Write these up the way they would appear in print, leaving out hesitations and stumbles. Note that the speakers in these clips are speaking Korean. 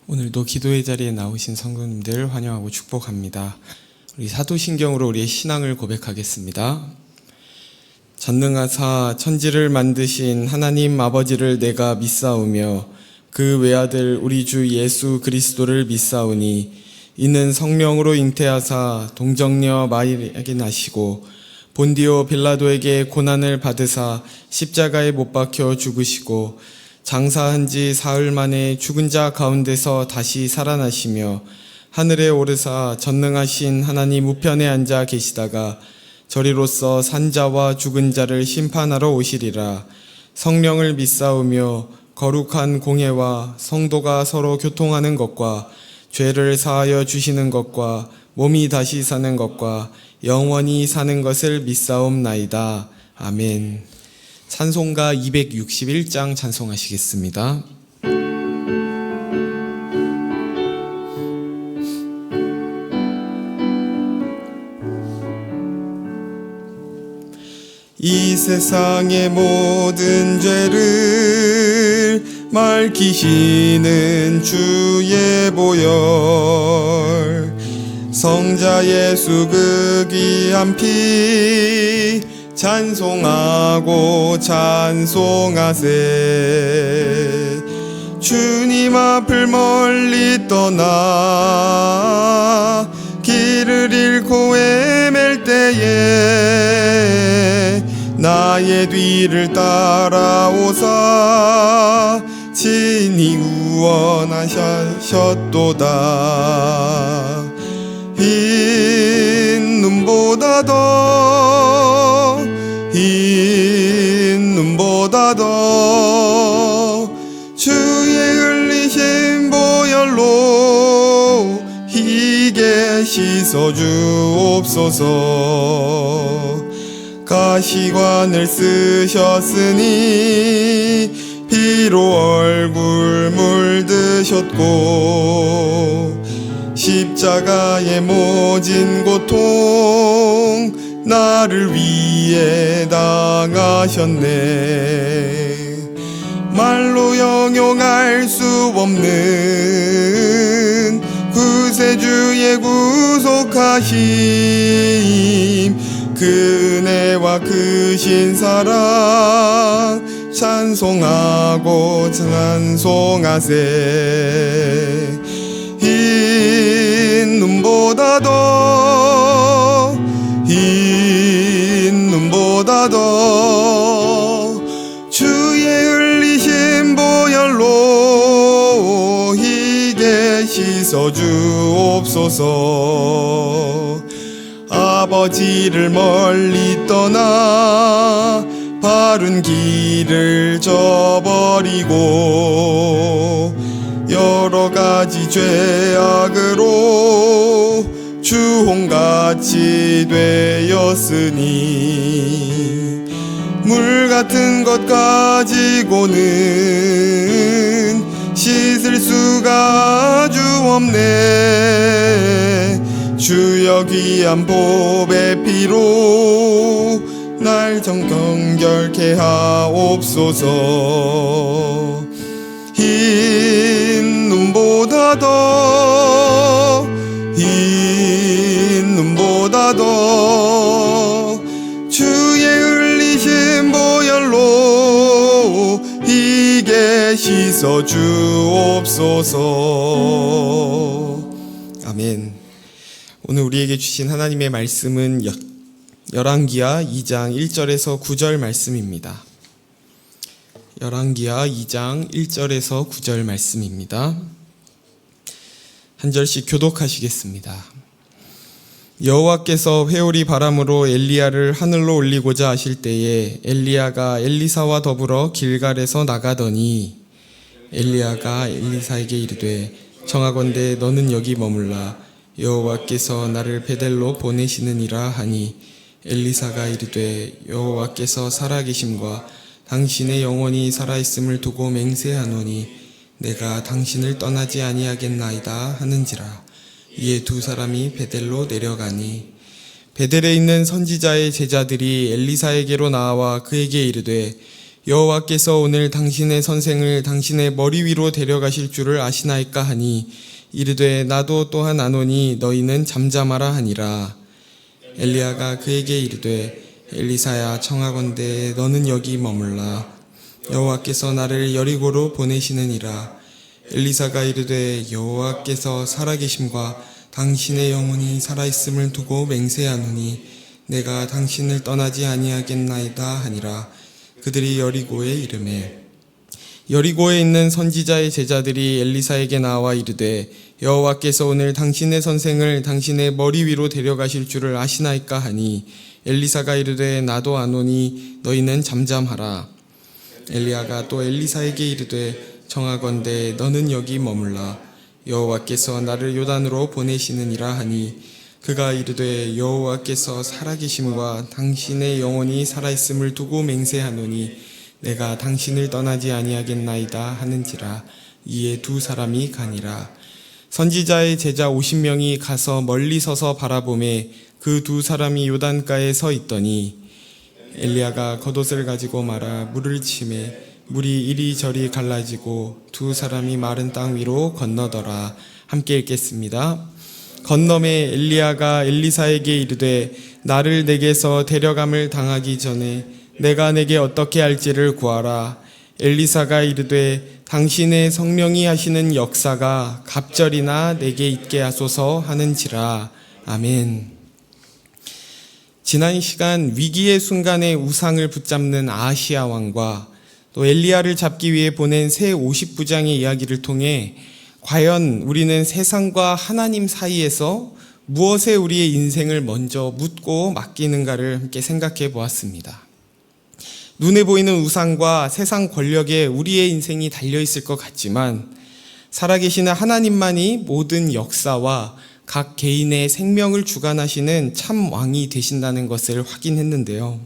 오늘도 기도의 자리에 나오신 성도님들 환영하고 축복합니다. 우리 사도신경으로 우리의 신앙을 고백하겠습니다. 전능하사 천지를 만드신 하나님 아버지를 내가 믿사오며 그 외아들 우리 주 예수 그리스도를 믿사오니 이는 성령으로 잉태하사 동정녀 마리아에게 나시고 본디오 빌라도에게 고난을 받으사 십자가에 못 박혀 죽으시고 장사한 지 사흘 만에 죽은 자 가운데서 다시 살아나시며 하늘에 오르사 전능하신 하나님 우편에 앉아 계시다가 저리로서 산자와 죽은 자를 심판하러 오시리라. 성령을 믿사오며 거룩한 공예와 성도가 서로 교통하는 것과 죄를 사하여 주시는 것과 몸이 다시 사는 것과 영원히 사는 것을 믿사옵나이다. 아멘. 찬송가 261장 찬송하시겠습니다. 이 세상의 모든 죄를 맑히시는 주의 보혈, 성자 예수 그 귀한 피 찬송하고 찬송하세. 주님 앞을 멀리 떠나 길을 잃고 헤맬 때에 나의 뒤를 따라오사 친히 구원하셨도다. 흰 눈보다 더 흰 눈보다 더 주의 흘리신 보혈로 희게 씻어주옵소서. 가시관을 쓰셨으니 피로 얼굴 물드셨고 십자가의 모진 고통 나를 위해 당하셨네. 말로 형용할 수 없는 구세주의 구속하심, 그 은혜와 크신 사랑 찬송하고 찬송하세. 흰 눈보다 더 흰 눈보다 더 주의 흘리신 보혈로 희게 씻어주옵소서. 아버지를 멀리 떠나 바른 길을 저버리고 여러 가지 죄악으로 주홍같이 되었으니 물 같은 것 가지고는 씻을 수가 아주 없네. 주여 귀한 보배 피로 날 정경결케 하옵소서. 흰 눈보다 더 흰 눈보다 더 주의 흘리신 보혈로 희게 씻어주옵소서. 아멘. 오늘 우리에게 주신 하나님의 말씀은 열왕기하 2장 1절에서 9절 말씀입니다. 열왕기하 2장 1절에서 9절 말씀입니다. 한 절씩 교독하시겠습니다. 여호와께서 회오리 바람으로 엘리야를 하늘로 올리고자 하실 때에 엘리야가 엘리사와 더불어 길갈에서 나가더니 엘리야가 엘리사에게 이르되 청하건대 너는 여기 머물라. 여호와께서 나를 베델로 보내시느니라 하니 엘리사가 이르되 여호와께서 살아계심과 당신의 영혼이 살아있음을 두고 맹세하노니 내가 당신을 떠나지 아니하겠나이다 하는지라. 이에 두 사람이 베델로 내려가니 베델에 있는 선지자의 제자들이 엘리사에게로 나와 그에게 이르되 여호와께서 오늘 당신의 선생을 당신의 머리 위로 데려가실 줄을 아시나이까 하니 이르되 나도 또한 아노니 너희는 잠잠하라 하니라. 엘리야가 그에게 이르되 엘리사야 청하건대 너는 여기 머물라. 여호와께서 나를 여리고로 보내시느니라. 엘리사가 이르되 여호와께서 살아계심과 당신의 영혼이 살아있음을 두고 맹세하노니 내가 당신을 떠나지 아니하겠나이다 하니라. 그들이 여리고에 이르매 여리고에 있는 선지자의 제자들이 엘리사에게 나와 이르되 여호와께서 오늘 당신의 선생을 당신의 머리 위로 데려가실 줄을 아시나이까 하니 엘리사가 이르되 나도 아노니 너희는 잠잠하라. 엘리야가 또 엘리사에게 이르되 청하건대 너는 여기 머물라. 여호와께서 나를 요단으로 보내시느니라 하니 그가 이르되 여호와께서 살아계심과 당신의 영혼이 살아있음을 두고 맹세하노니 내가 당신을 떠나지 아니하겠나이다 하는지라. 이에 두 사람이 가니라. 선지자의 제자 50명이 가서 멀리 서서 바라보매 그 두 사람이 요단가에 서 있더니 엘리야가 겉옷을 가지고 말아 물을 치매 물이 이리저리 갈라지고 두 사람이 마른 땅 위로 건너더라. 함께 읽겠습니다. 건너매 엘리야가 엘리사에게 이르되 나를 내게서 데려감을 당하기 전에 내가 내게 어떻게 할지를 구하라. 엘리사가 이르되 당신의 성령이 하시는 역사가 갑절이나 내게 있게 하소서 하는지라. 아멘. 지난 시간 위기의 순간에 우상을 붙잡는 아하시야 왕과 또 엘리야를 잡기 위해 보낸 새 50부장의 이야기를 통해 과연 우리는 세상과 하나님 사이에서 무엇에 우리의 인생을 먼저 묻고 맡기는가를 함께 생각해 보았습니다. 눈에 보이는 우상과 세상 권력에 우리의 인생이 달려있을 것 같지만 살아계시는 하나님만이 모든 역사와 각 개인의 생명을 주관하시는 참 왕이 되신다는 것을 확인했는데요.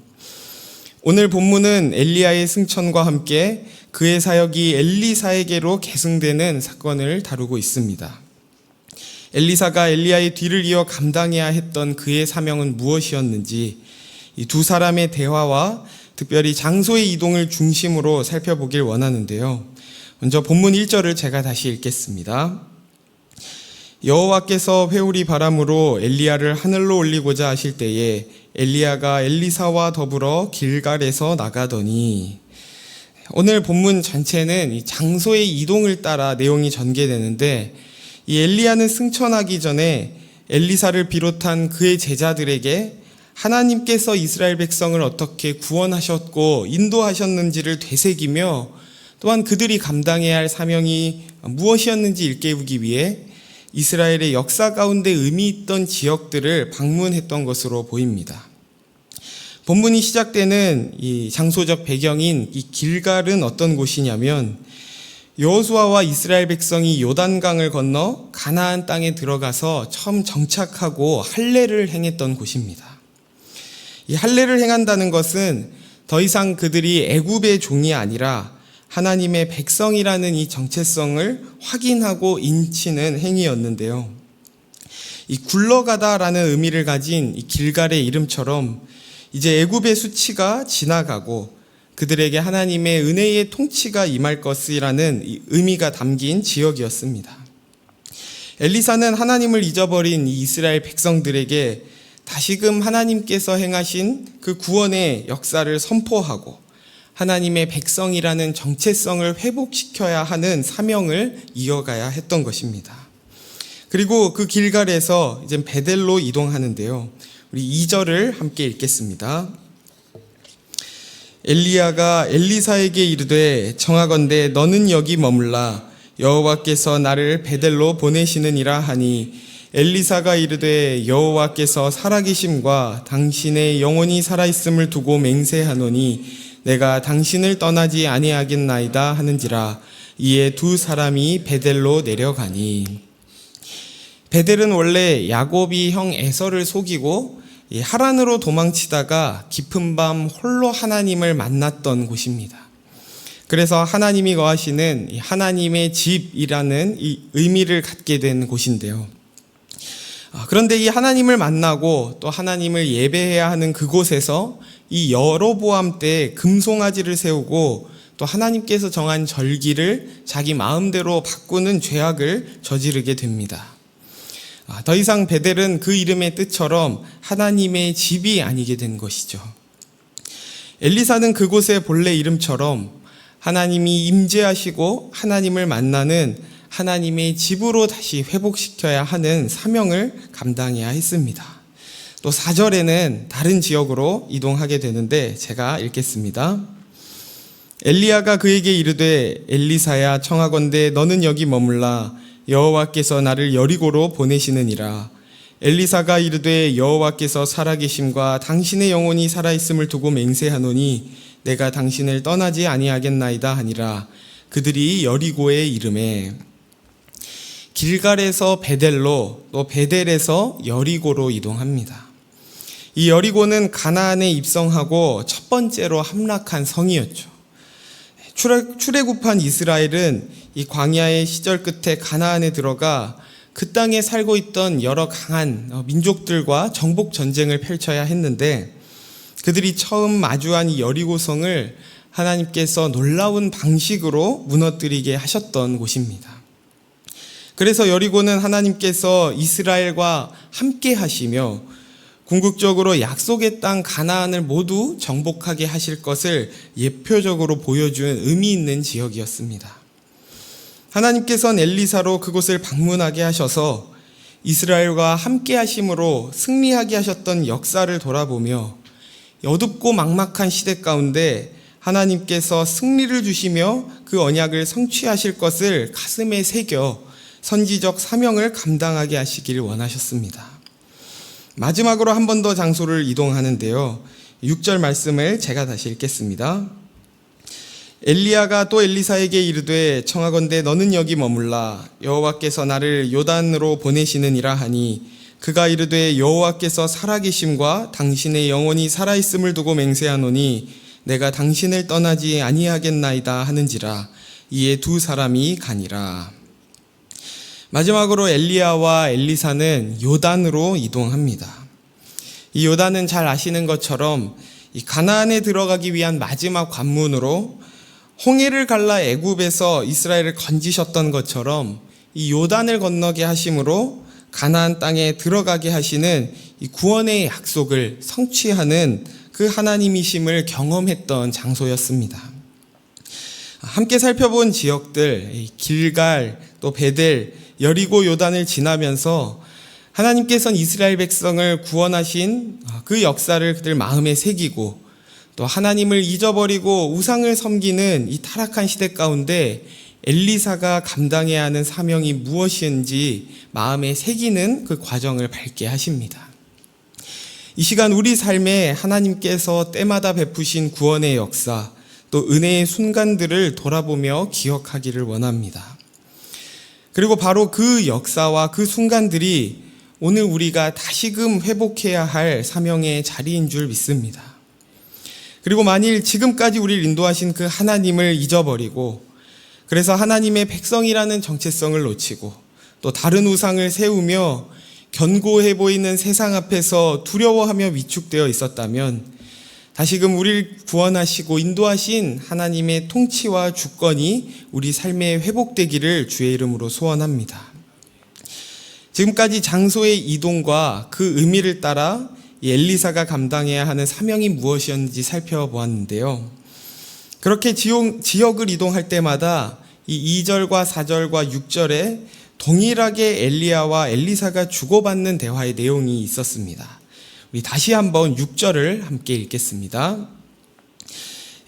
오늘 본문은 엘리야의 승천과 함께 그의 사역이 엘리사에게로 계승되는 사건을 다루고 있습니다. 엘리사가 엘리야의 뒤를 이어 감당해야 했던 그의 사명은 무엇이었는지 이 두 사람의 대화와 특별히 장소의 이동을 중심으로 살펴보길 원하는데요. 먼저 본문 1절을 제가 다시 읽겠습니다. 여호와께서 회오리 바람으로 엘리야를 하늘로 올리고자 하실 때에 엘리야가 엘리사와 더불어 길갈에서 나가더니, 오늘 본문 전체는 이 장소의 이동을 따라 내용이 전개되는데 이 엘리야는 승천하기 전에 엘리사를 비롯한 그의 제자들에게 하나님께서 이스라엘 백성을 어떻게 구원하셨고 인도하셨는지를 되새기며 또한 그들이 감당해야 할 사명이 무엇이었는지 일깨우기 위해 이스라엘의 역사 가운데 의미 있던 지역들을 방문했던 것으로 보입니다. 본문이 시작되는 이 장소적 배경인 이 길갈은 어떤 곳이냐면 여호수아와 이스라엘 백성이 요단강을 건너 가나안 땅에 들어가서 처음 정착하고 할례를 행했던 곳입니다. 이 할례를 행한다는 것은 더 이상 그들이 애굽의 종이 아니라 하나님의 백성이라는 이 정체성을 확인하고 인치는 행위였는데요. 이 굴러가다라는 의미를 가진 이 길갈의 이름처럼 이제 애굽의 수치가 지나가고 그들에게 하나님의 은혜의 통치가 임할 것이라는 의미가 담긴 지역이었습니다. 엘리사는 하나님을 잊어버린 이 이스라엘 백성들에게 다시금 하나님께서 행하신 그 구원의 역사를 선포하고 하나님의 백성이라는 정체성을 회복시켜야 하는 사명을 이어가야 했던 것입니다. 그리고 그 길갈에서 이제 베델로 이동하는데요. 우리 2절을 함께 읽겠습니다. 엘리야가 엘리사에게 이르되 청하건대 너는 여기 머물라. 여호와께서 나를 베델로 보내시느니라 하니 엘리사가 이르되 여호와께서 살아계심과 당신의 영혼이 살아있음을 두고 맹세하노니 내가 당신을 떠나지 아니하겠나이다 하는지라. 이에 두 사람이 베델로 내려가니, 베델은 원래 야곱이 형 에서를 속이고 하란으로 도망치다가 깊은 밤 홀로 하나님을 만났던 곳입니다. 그래서 하나님이 거하시는 하나님의 집이라는 이 의미를 갖게 된 곳인데요. 그런데 이 하나님을 만나고 또 하나님을 예배해야 하는 그곳에서 이 여로보암 때 금송아지를 세우고 또 하나님께서 정한 절기를 자기 마음대로 바꾸는 죄악을 저지르게 됩니다. 더 이상 베델은 그 이름의 뜻처럼 하나님의 집이 아니게 된 것이죠. 엘리사는 그곳의 본래 이름처럼 하나님이 임재하시고 하나님을 만나는 하나님의 집으로 다시 회복시켜야 하는 사명을 감당해야 했습니다. 또 4절에는 다른 지역으로 이동하게 되는데 제가 읽겠습니다. 엘리야가 그에게 이르되 엘리사야 청하건대 너는 여기 머물라 여호와께서 나를 여리고로 보내시느니라. 엘리사가 이르되 여호와께서 살아계심과 당신의 영혼이 살아있음을 두고 맹세하노니 내가 당신을 떠나지 아니하겠나이다 하니라. 그들이 여리고에 이르매. 길갈에서 베델로 또 베델에서 여리고로 이동합니다. 이 여리고는 가나안에 입성하고 첫 번째로 함락한 성이었죠. 출애굽한 이스라엘은 이 광야의 시절 끝에 가나안에 들어가 그 땅에 살고 있던 여러 강한 민족들과 정복 전쟁을 펼쳐야 했는데 그들이 처음 마주한 이 여리고성을 하나님께서 놀라운 방식으로 무너뜨리게 하셨던 곳입니다. 그래서 여리고는 하나님께서 이스라엘과 함께 하시며 궁극적으로 약속의 땅 가나안을 모두 정복하게 하실 것을 예표적으로 보여준 의미 있는 지역이었습니다. 하나님께서는 엘리사로 그곳을 방문하게 하셔서 이스라엘과 함께 하심으로 승리하게 하셨던 역사를 돌아보며 어둡고 막막한 시대 가운데 하나님께서 승리를 주시며 그 언약을 성취하실 것을 가슴에 새겨 선지적 사명을 감당하게 하시길 원하셨습니다. 마지막으로 한 번 더 장소를 이동하는데요. 6절 말씀을 제가 다시 읽겠습니다. 엘리야가 또 엘리사에게 이르되 청하건대 너는 여기 머물라 여호와께서 나를 요단으로 보내시느니라 하니 그가 이르되 여호와께서 살아계심과 당신의 영혼이 살아있음을 두고 맹세하노니 내가 당신을 떠나지 아니하겠나이다 하는지라. 이에 두 사람이 가니라. 마지막으로 엘리야와 엘리사는 요단으로 이동합니다. 이 요단은 잘 아시는 것처럼 이 가나안에 들어가기 위한 마지막 관문으로 홍해를 갈라 애굽에서 이스라엘을 건지셨던 것처럼 이 요단을 건너게 하심으로 가나안 땅에 들어가게 하시는 이 구원의 약속을 성취하는 그 하나님이심을 경험했던 장소였습니다. 함께 살펴본 지역들 길갈 또 베델 여리고 요단을 지나면서 하나님께서는 이스라엘 백성을 구원하신 그 역사를 그들 마음에 새기고 또 하나님을 잊어버리고 우상을 섬기는 이 타락한 시대 가운데 엘리사가 감당해야 하는 사명이 무엇인지 마음에 새기는 그 과정을 밟게 하십니다. 이 시간 우리 삶에 하나님께서 때마다 베푸신 구원의 역사 또 은혜의 순간들을 돌아보며 기억하기를 원합니다. 그리고 바로 그 역사와 그 순간들이 오늘 우리가 다시금 회복해야 할 사명의 자리인 줄 믿습니다. 그리고 만일 지금까지 우리를 인도하신 그 하나님을 잊어버리고 그래서 하나님의 백성이라는 정체성을 놓치고 또 다른 우상을 세우며 견고해 보이는 세상 앞에서 두려워하며 위축되어 있었다면 다시금 우리를 구원하시고 인도하신 하나님의 통치와 주권이 우리 삶에 회복되기를 주의 이름으로 소원합니다. 지금까지 장소의 이동과 그 의미를 따라 엘리사가 감당해야 하는 사명이 무엇이었는지 살펴보았는데요. 그렇게 지역을 이동할 때마다 이 2절과 4절과 6절에 동일하게 엘리야와 엘리사가 주고받는 대화의 내용이 있었습니다. 우리 다시 한번 6절을 함께 읽겠습니다.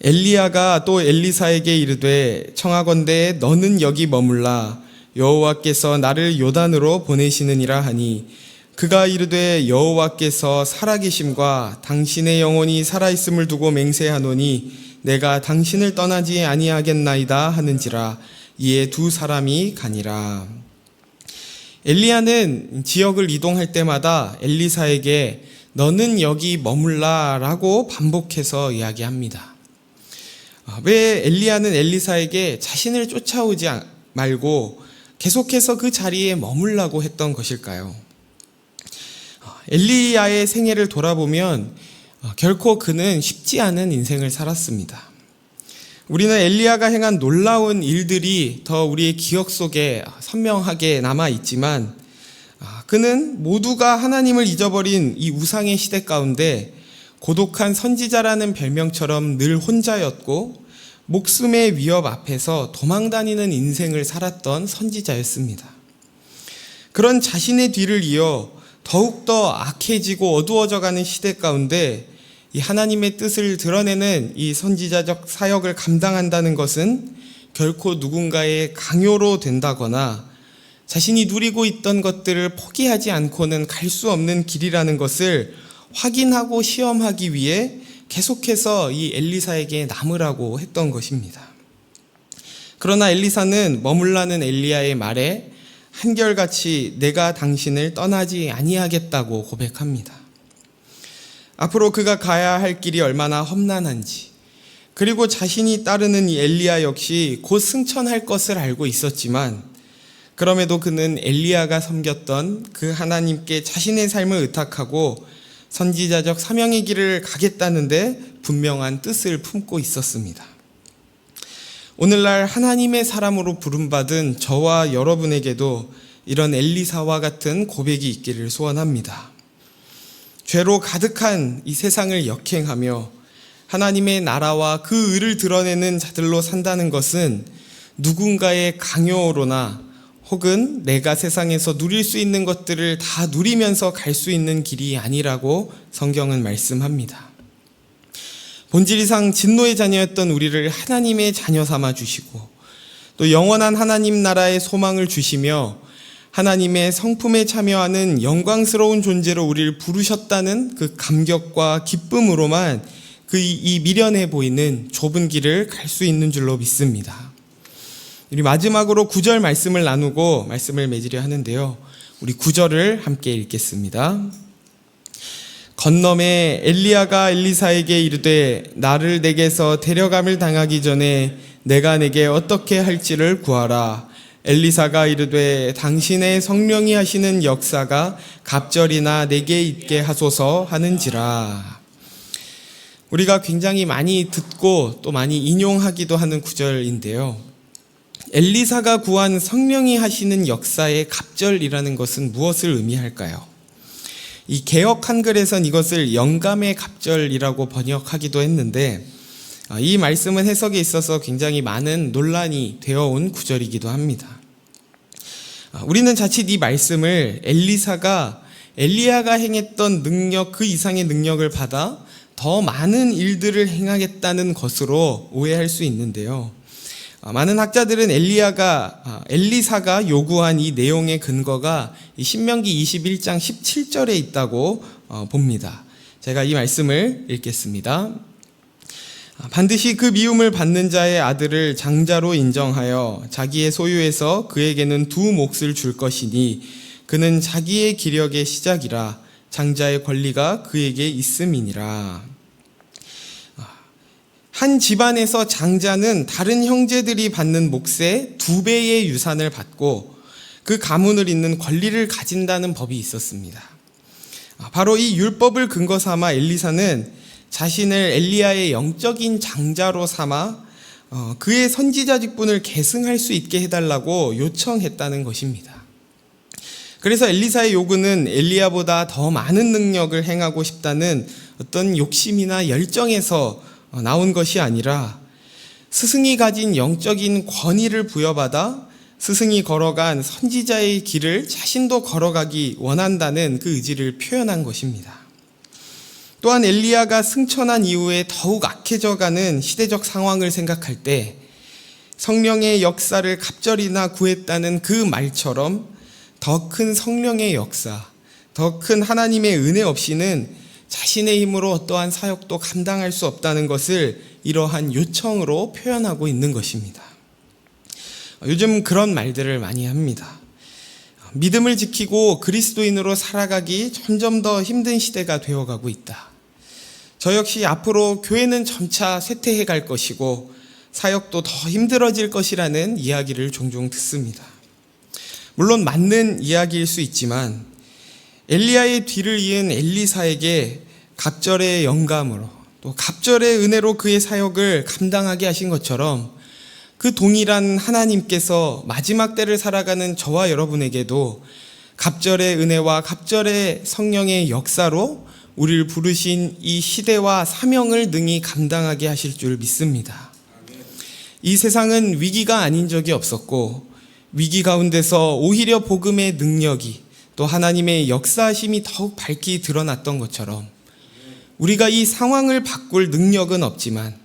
엘리야가 또 엘리사에게 이르되 청하건대 너는 여기 머물라 여호와께서 나를 요단으로 보내시느니라 하니 그가 이르되 여호와께서 살아계심과 당신의 영혼이 살아있음을 두고 맹세하노니 내가 당신을 떠나지 아니하겠나이다 하는지라. 이에 두 사람이 가니라. 엘리야는 지역을 이동할 때마다 엘리사에게 너는 여기 머물라 라고 반복해서 이야기합니다. 왜 엘리야는 엘리사에게 자신을 쫓아오지 말고 계속해서 그 자리에 머물라고 했던 것일까요? 엘리야의 생애를 돌아보면 결코 그는 쉽지 않은 인생을 살았습니다. 우리는 엘리야가 행한 놀라운 일들이 더 우리의 기억 속에 선명하게 남아있지만 그는 모두가 하나님을 잊어버린 이 우상의 시대 가운데 고독한 선지자라는 별명처럼 늘 혼자였고 목숨의 위협 앞에서 도망다니는 인생을 살았던 선지자였습니다. 그런 자신의 뒤를 이어 더욱더 악해지고 어두워져가는 시대 가운데 이 하나님의 뜻을 드러내는 이 선지자적 사역을 감당한다는 것은 결코 누군가의 강요로 된다거나 자신이 누리고 있던 것들을 포기하지 않고는 갈 수 없는 길이라는 것을 확인하고 시험하기 위해 계속해서 이 엘리사에게 남으라고 했던 것입니다. 그러나 엘리사는 머물라는 엘리야의 말에 한결같이 내가 당신을 떠나지 아니하겠다고 고백합니다. 앞으로 그가 가야 할 길이 얼마나 험난한지, 그리고 자신이 따르는 이 엘리야 역시 곧 승천할 것을 알고 있었지만 그럼에도 그는 엘리야가 섬겼던 그 하나님께 자신의 삶을 의탁하고 선지자적 사명의 길을 가겠다는데 분명한 뜻을 품고 있었습니다. 오늘날 하나님의 사람으로 부름받은 저와 여러분에게도 이런 엘리사와 같은 고백이 있기를 소원합니다. 죄로 가득한 이 세상을 역행하며 하나님의 나라와 그 의를 드러내는 자들로 산다는 것은 누군가의 강요로나 혹은 내가 세상에서 누릴 수 있는 것들을 다 누리면서 갈 수 있는 길이 아니라고 성경은 말씀합니다. 본질이상 진노의 자녀였던 우리를 하나님의 자녀 삼아 주시고 또 영원한 하나님 나라의 소망을 주시며 하나님의 성품에 참여하는 영광스러운 존재로 우리를 부르셨다는 그 감격과 기쁨으로만 이 미련해 보이는 좁은 길을 갈 수 있는 줄로 믿습니다. 우리 마지막으로 9절 말씀을 나누고 말씀을 맺으려 하는데요. 우리 9절을 함께 읽겠습니다. 건너매 엘리야가 엘리사에게 이르되 나를 내게서 데려감을 당하기 전에 내가 내게 어떻게 할지를 구하라. 엘리사가 이르되 당신의 성령이 하시는 역사가 갑절이나 내게 있게 하소서 하는지라. 우리가 굉장히 많이 듣고 또 많이 인용하기도 하는 구절인데요. 엘리사가 구한 성령이 하시는 역사의 갑절이라는 것은 무엇을 의미할까요? 이 개역 한글에선 이것을 영감의 갑절이라고 번역하기도 했는데 이 말씀은 해석에 있어서 굉장히 많은 논란이 되어온 구절이기도 합니다. 우리는 자칫 이 말씀을 엘리야가 행했던 능력 그 이상의 능력을 받아 더 많은 일들을 행하겠다는 것으로 오해할 수 있는데요. 많은 학자들은 엘리사가 요구한 이 내용의 근거가 신명기 21장 17절에 있다고 봅니다. 제가 이 말씀을 읽겠습니다. 반드시 그 미움을 받는 자의 아들을 장자로 인정하여 자기의 소유에서 그에게는 2 몫을 줄 것이니 그는 자기의 기력의 시작이라 장자의 권리가 그에게 있음이니라. 한 집안에서 장자는 다른 형제들이 받는 몫의 2배의 유산을 받고 그 가문을 잇는 권리를 가진다는 법이 있었습니다. 바로 이 율법을 근거 삼아 엘리사는 자신을 엘리야의 영적인 장자로 삼아 그의 선지자 직분을 계승할 수 있게 해달라고 요청했다는 것입니다. 그래서 엘리사의 요구는 엘리야보다 더 많은 능력을 행하고 싶다는 어떤 욕심이나 열정에서 나온 것이 아니라 스승이 가진 영적인 권위를 부여받아 스승이 걸어간 선지자의 길을 자신도 걸어가기 원한다는 그 의지를 표현한 것입니다. 또한 엘리야가 승천한 이후에 더욱 악해져가는 시대적 상황을 생각할 때 성령의 역사를 갑절이나 구했다는 그 말처럼 더 큰 성령의 역사, 더 큰 하나님의 은혜 없이는 자신의 힘으로 어떠한 사역도 감당할 수 없다는 것을 이러한 요청으로 표현하고 있는 것입니다. 요즘 그런 말들을 많이 합니다. 믿음을 지키고 그리스도인으로 살아가기 점점 더 힘든 시대가 되어가고 있다. 저 역시 앞으로 교회는 점차 쇠퇴해 갈 것이고 사역도 더 힘들어질 것이라는 이야기를 종종 듣습니다. 물론 맞는 이야기일 수 있지만 엘리야의 뒤를 이은 엘리사에게 갑절의 영감으로 또 갑절의 은혜로 그의 사역을 감당하게 하신 것처럼 그 동일한 하나님께서 마지막 때를 살아가는 저와 여러분에게도 갑절의 은혜와 갑절의 성령의 역사로 우리를 부르신 이 시대와 사명을 능히 감당하게 하실 줄 믿습니다. 이 세상은 위기가 아닌 적이 없었고 위기 가운데서 오히려 복음의 능력이 또 하나님의 역사하심이 더욱 밝게 드러났던 것처럼 우리가 이 상황을 바꿀 능력은 없지만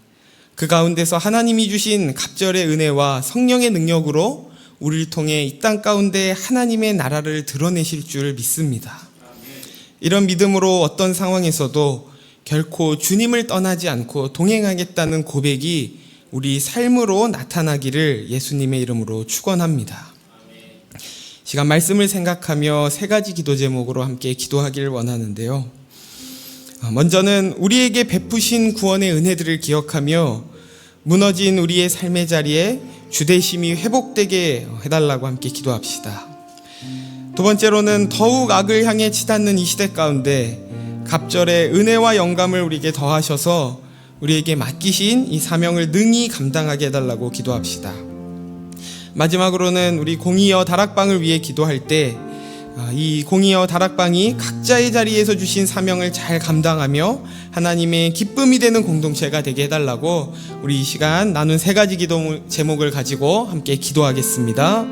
그 가운데서 하나님이 주신 갑절의 은혜와 성령의 능력으로 우리를 통해 이 땅 가운데 하나님의 나라를 드러내실 줄 믿습니다. 이런 믿음으로 어떤 상황에서도 결코 주님을 떠나지 않고 동행하겠다는 고백이 우리 삶으로 나타나기를 예수님의 이름으로 축원합니다. 시간 말씀을 생각하며 세 가지 기도 제목으로 함께 기도하기를 원하는데요. 먼저는 우리에게 베푸신 구원의 은혜들을 기억하며 무너진 우리의 삶의 자리에 주대심이 회복되게 해달라고 함께 기도합시다. 두 번째로는 더욱 악을 향해 치닫는 이 시대 가운데 갑절의 은혜와 영감을 우리에게 더하셔서 우리에게 맡기신 이 사명을 능히 감당하게 해달라고 기도합시다. 마지막으로는 우리 공의여 다락방을 위해 기도할 때 이 공의여 다락방이 각자의 자리에서 주신 사명을 잘 감당하며 하나님의 기쁨이 되는 공동체가 되게 해달라고 우리 이 시간 나눈 세 가지 기도 제목을 가지고 함께 기도하겠습니다.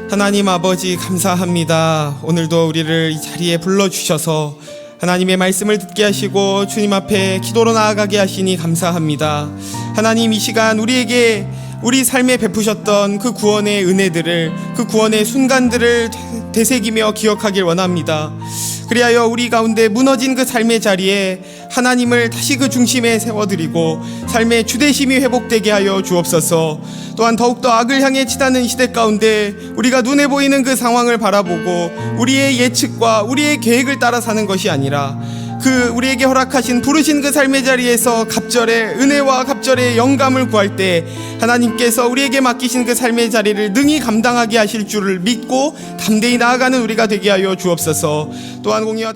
하나님 아버지 감사합니다. 오늘도 우리를 이 자리에 불러주셔서 하나님의 말씀을 듣게 하시고 주님 앞에 기도로 나아가게 하시니 감사합니다. 하나님 이 시간 우리에게 우리 삶에 베푸셨던 그 구원의 은혜들을 그 구원의 순간들을 되새기며 기억하길 원합니다. 그리하여 우리 가운데 무너진 그 삶의 자리에 하나님을 다시 그 중심에 세워드리고 삶의 주대심이 회복되게 하여 주옵소서. 또한 더욱더 악을 향해 치닫는 시대 가운데 우리가 눈에 보이는 그 상황을 바라보고 우리의 예측과 우리의 계획을 따라 사는 것이 아니라 그 우리에게 허락하신 부르신 그 삶의 자리에서 갑절의 은혜와 갑절의 영감을 구할 때 하나님께서 우리에게 맡기신 그 삶의 자리를 능히 감당하게 하실 줄을 믿고 담대히 나아가는 우리가 되게 하여 주옵소서. 또한 공의와